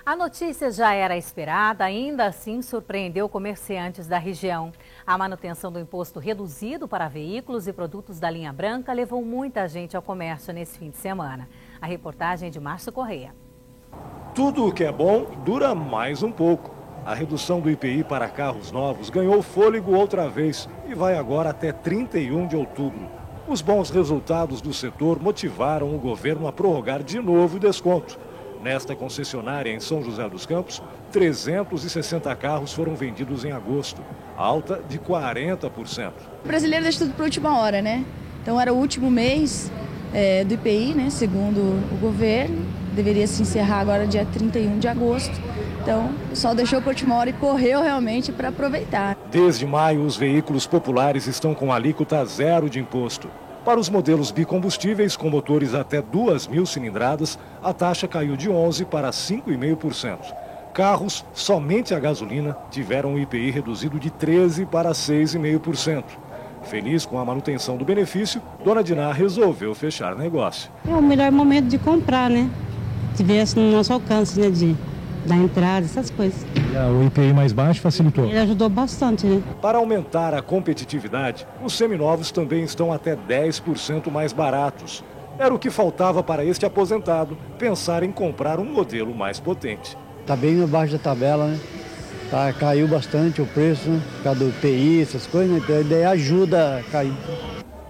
A notícia já era esperada, ainda assim surpreendeu comerciantes da região. A manutenção do imposto reduzido para veículos e produtos da linha branca levou muita gente ao comércio nesse fim de semana. A reportagem é de Márcio Correia. Tudo o que é bom dura mais um pouco. A redução do IPI para carros novos ganhou fôlego outra vez e vai agora até 31 de outubro. Os bons resultados do setor motivaram o governo a prorrogar de novo o desconto. Nesta concessionária em São José dos Campos, 360 carros foram vendidos em agosto, alta de 40%. O brasileiro deixa tudo para a última hora, né? Então era o último mês do IPI, né? Segundo o governo, deveria se encerrar agora dia 31 de agosto. Então o pessoal deixou para a última hora e correu realmente para aproveitar. Desde maio, os veículos populares estão com alíquota zero de imposto. Para os modelos bicombustíveis com motores até 2.000 cilindradas, a taxa caiu de 11% para 5,5%. Carros somente a gasolina tiveram o IPI reduzido de 13% para 6,5%. Feliz com a manutenção do benefício, Dona Diná resolveu fechar negócio. É o melhor momento de comprar, né? Tivesse no nosso alcance, né? Da entrada, essas coisas. O IPI mais baixo facilitou? Ele ajudou bastante, né? Para aumentar a competitividade, os seminovos também estão até 10% mais baratos. Era o que faltava para este aposentado pensar em comprar um modelo mais potente. Está bem abaixo da tabela, né? Caiu bastante o preço, né? Por causa do IPI, essas coisas, né? Então, a ideia ajuda a cair.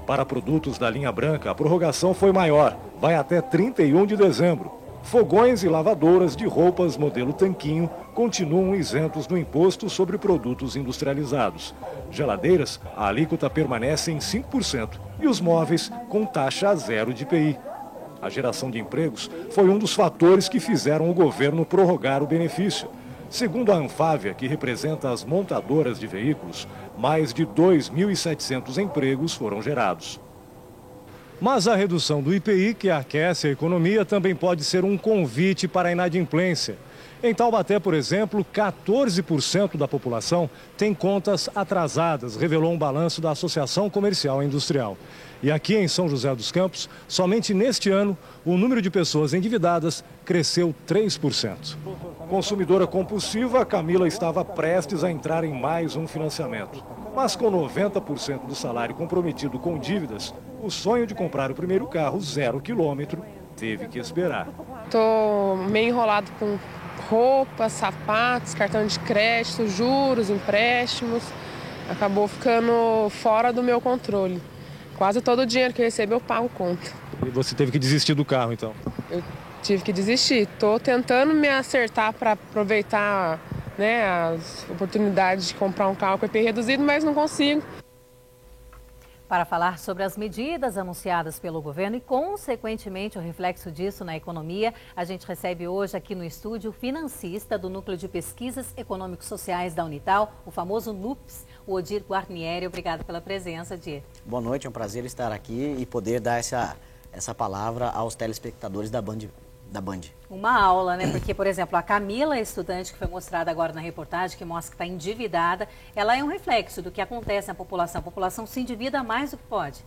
Para produtos da linha branca, a prorrogação foi maior, vai até 31 de dezembro. Fogões e lavadoras de roupas modelo tanquinho continuam isentos do imposto sobre produtos industrializados. Geladeiras, a alíquota permanece em 5% e os móveis com taxa zero de IPI. A geração de empregos foi um dos fatores que fizeram o governo prorrogar o benefício. Segundo a Anfávia, que representa as montadoras de veículos, mais de 2.700 empregos foram gerados. Mas a redução do IPI, que aquece a economia, também pode ser um convite para a inadimplência. Em Taubaté, por exemplo, 14% da população tem contas atrasadas, revelou um balanço da Associação Comercial e Industrial. E aqui em São José dos Campos, somente neste ano, o número de pessoas endividadas cresceu 3%. Consumidora compulsiva, Camila estava prestes a entrar em mais um financiamento. Mas com 90% do salário comprometido com dívidas, o sonho de comprar o primeiro carro 0 quilômetro teve que esperar. Estou meio enrolado com roupas, sapatos, cartão de crédito, juros, empréstimos. Acabou ficando fora do meu controle. Quase todo o dinheiro que eu recebo eu pago conta. E você teve que desistir do carro, então? Eu tive que desistir. Estou tentando me acertar para aproveitar, né, as oportunidades de comprar um carro com IPI reduzido, mas não consigo. Para falar sobre as medidas anunciadas pelo governo e, consequentemente, o reflexo disso na economia, a gente recebe hoje aqui no estúdio o financista do Núcleo de Pesquisas Econômicos Sociais da Unital, o famoso NUPES, o Odir Guarnieri. Obrigada pela presença, Odir. Boa noite, é um prazer estar aqui e poder dar essa palavra aos telespectadores da Band. Uma aula, né? Porque, por exemplo, a Camila, estudante que foi mostrada agora na reportagem, que mostra que está endividada, ela é um reflexo do que acontece na população. A população se endivida mais do que pode.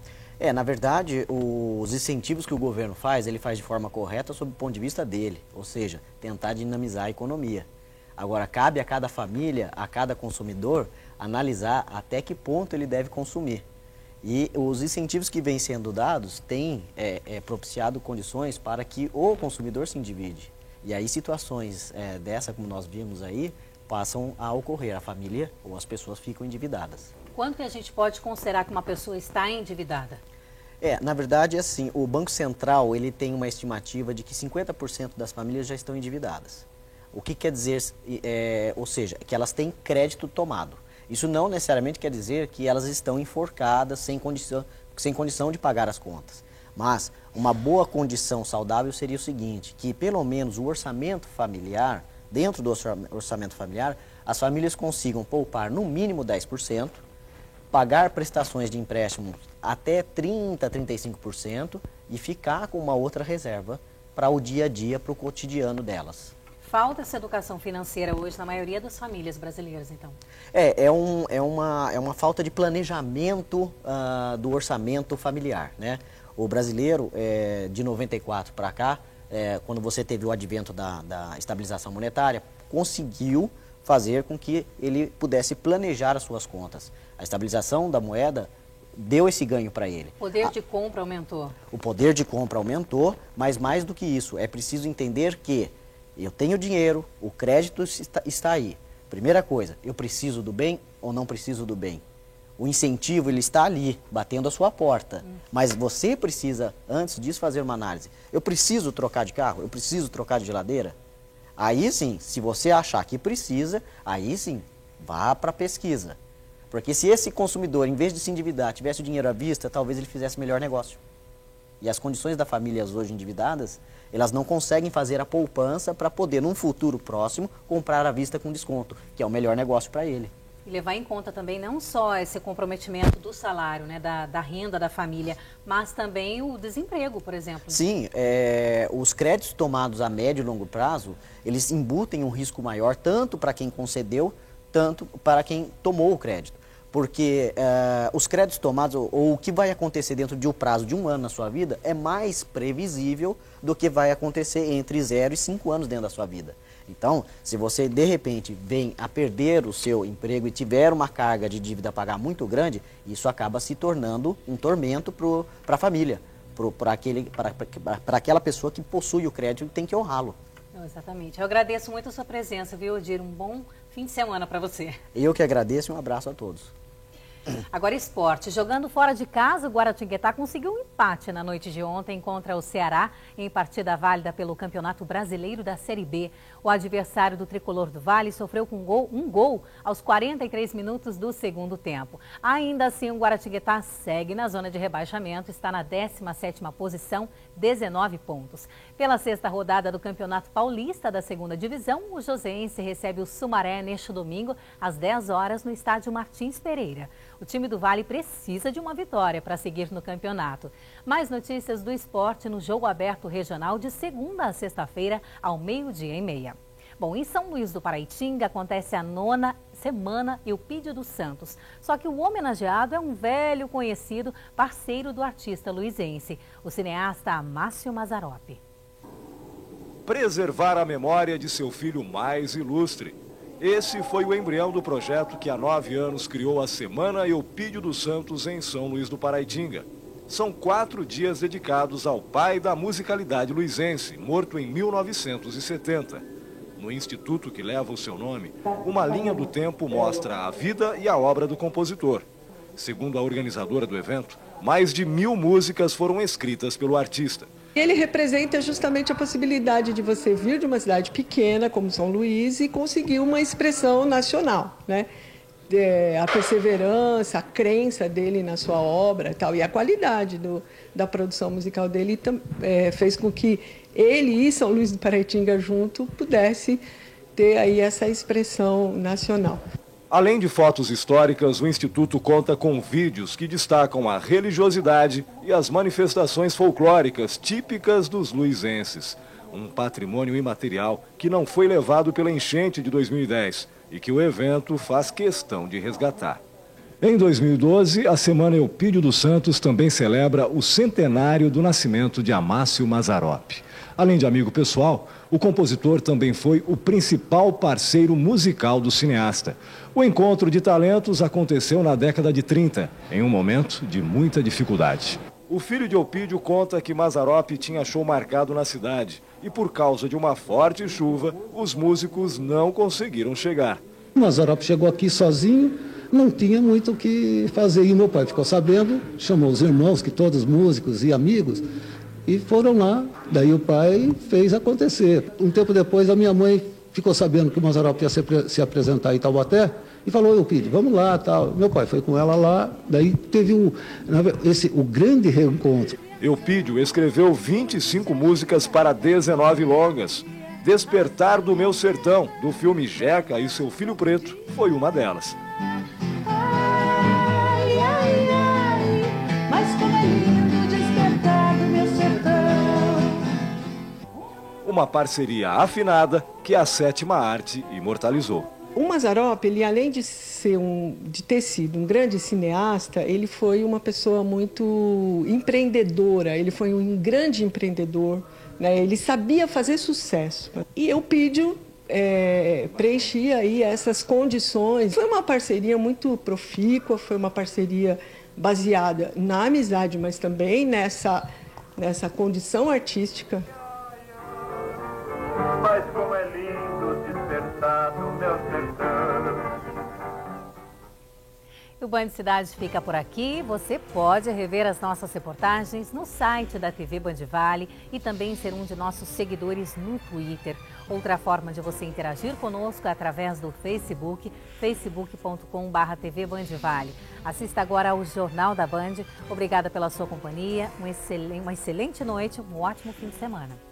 Na verdade, os incentivos que o governo faz, ele faz de forma correta sob o ponto de vista dele, ou seja, tentar dinamizar a economia. Agora, cabe a cada família, a cada consumidor, analisar até que ponto ele deve consumir. E os incentivos que vêm sendo dados têm propiciado condições para que o consumidor se endivide. E aí situações dessa, como nós vimos aí, passam a ocorrer. A família ou as pessoas ficam endividadas. Quanto que a gente pode considerar que uma pessoa está endividada? Na verdade, assim, o Banco Central ele tem uma estimativa de que 50% das famílias já estão endividadas. O que quer dizer, ou seja, que elas têm crédito tomado. Isso não necessariamente quer dizer que elas estão enforcadas, sem condição de pagar as contas. Mas uma boa condição saudável seria o seguinte, que pelo menos o orçamento familiar, dentro do orçamento familiar, as famílias consigam poupar no mínimo 10%, pagar prestações de empréstimo até 30%, 35% e ficar com uma outra reserva para o dia a dia, para o cotidiano delas. Falta essa educação financeira hoje na maioria das famílias brasileiras, então? É uma falta de planejamento do orçamento familiar, né? O brasileiro, de 94 para cá, quando você teve o advento da estabilização monetária, conseguiu fazer com que ele pudesse planejar as suas contas. A estabilização da moeda deu esse ganho para ele. O poder de compra aumentou. O poder de compra aumentou, mas mais do que isso, é preciso entender que eu tenho dinheiro, o crédito está aí. Primeira coisa, eu preciso do bem ou não preciso do bem? O incentivo, ele está ali, batendo a sua porta. Mas você precisa, antes disso, fazer uma análise. Eu preciso trocar de carro? Eu preciso trocar de geladeira? Aí sim, se você achar que precisa, aí sim, vá para a pesquisa. Porque se esse consumidor, em vez de se endividar, tivesse o dinheiro à vista, talvez ele fizesse melhor negócio. E as condições das famílias hoje endividadas, elas não conseguem fazer a poupança para poder, num futuro próximo, comprar à vista com desconto, que é o melhor negócio para ele. E levar em conta também não só esse comprometimento do salário, né, da renda da família, mas também o desemprego, por exemplo. Sim, os créditos tomados a médio e longo prazo, eles embutem um risco maior, tanto para quem concedeu, tanto para quem tomou o crédito. Porque os créditos tomados, ou o que vai acontecer dentro de um prazo de 1 ano na sua vida, é mais previsível do que vai acontecer entre 0 e 5 anos dentro da sua vida. Então, se você de repente vem a perder o seu emprego e tiver uma carga de dívida a pagar muito grande, isso acaba se tornando um tormento para a família, para aquela pessoa que possui o crédito e tem que honrá-lo. Exatamente. Eu agradeço muito a sua presença, viu, Odir? Um bom fim de semana para você. Eu que agradeço e um abraço a todos. Agora esporte. Jogando fora de casa, o Guaratinguetá conseguiu um empate na noite de ontem contra o Ceará em partida válida pelo Campeonato Brasileiro da Série B. O adversário do tricolor do Vale sofreu com um gol aos 43 minutos do segundo tempo. Ainda assim, o Guaratinguetá segue na zona de rebaixamento, está na 17ª posição, 19 pontos. Pela 6ª rodada do Campeonato Paulista da 2ª Divisão, o Joseense recebe o Sumaré neste domingo às 10 horas no estádio Martins Pereira. O time do Vale precisa de uma vitória para seguir no campeonato. Mais notícias do esporte no Jogo Aberto Regional de segunda a sexta-feira, ao 12h30. Bom, em São Luís do Paraitinga acontece a 9ª semana Eupídio dos Santos. Só que o homenageado é um velho conhecido, parceiro do artista luizense, o cineasta Amácio Mazzaropi. Preservar a memória de seu filho mais ilustre. Esse foi o embrião do projeto que há 9 anos criou a Semana Eupídio dos Santos em São Luís do Paraitinga. São 4 dias dedicados ao pai da musicalidade luizense, morto em 1970. No instituto que leva o seu nome, uma linha do tempo mostra a vida e a obra do compositor. Segundo a organizadora do evento, mais de 1000 músicas foram escritas pelo artista. Ele representa justamente a possibilidade de você vir de uma cidade pequena, como São Luís, e conseguir uma expressão nacional, né? A perseverança, a crença dele na sua obra tal, e a qualidade da produção musical dele fez com que ele e São Luís do Paraitinga junto pudesse ter aí essa expressão nacional. Além de fotos históricas, o Instituto conta com vídeos que destacam a religiosidade e as manifestações folclóricas típicas dos luizenses. Um patrimônio imaterial que não foi levado pela enchente de 2010 e que o evento faz questão de resgatar. Em 2012, a Semana Eupídio dos Santos também celebra o centenário do nascimento de Amácio Mazzaropi. Além de amigo pessoal, o compositor também foi o principal parceiro musical do cineasta. O encontro de talentos aconteceu na década de 30, em um momento de muita dificuldade. O filho de Eupídio conta que Mazzaropi tinha show marcado na cidade e, por causa de uma forte chuva, os músicos não conseguiram chegar. Mazzaropi chegou aqui sozinho, não tinha muito o que fazer. E meu pai ficou sabendo, chamou os irmãos, que todos músicos e amigos, e foram lá. Daí o pai fez acontecer. Um tempo depois, a minha mãe ficou sabendo que o Mazzaropi ia se apresentar em Taubaté e falou: Eupídio, vamos lá, tal. Meu pai foi com ela lá, daí teve o grande reencontro. Eupídio escreveu 25 músicas para 19 longas. Despertar do Meu Sertão, do filme Jeca e Seu Filho Preto, foi uma delas. Ai, ai, ai, mas como é lindo despertar do meu sertão. Uma parceria afinada que a Sétima Arte imortalizou. O Mazzaropi, ele, além de ter sido um grande cineasta, ele foi uma pessoa muito empreendedora, ele foi um grande empreendedor, né? Ele sabia fazer sucesso. E eu preenchi aí essas condições. Foi uma parceria muito profícua, foi uma parceria baseada na amizade, mas também nessa condição artística. Mas como é lindo despertar do meu sertão. O Band Cidade fica por aqui. Você pode rever as nossas reportagens no site da TV Band Vale e também ser um de nossos seguidores no Twitter. Outra forma de você interagir conosco é através do Facebook, facebook.com/TV Band Vale. Assista agora ao Jornal da Band. Obrigada pela sua companhia, uma excelente noite, um ótimo fim de semana.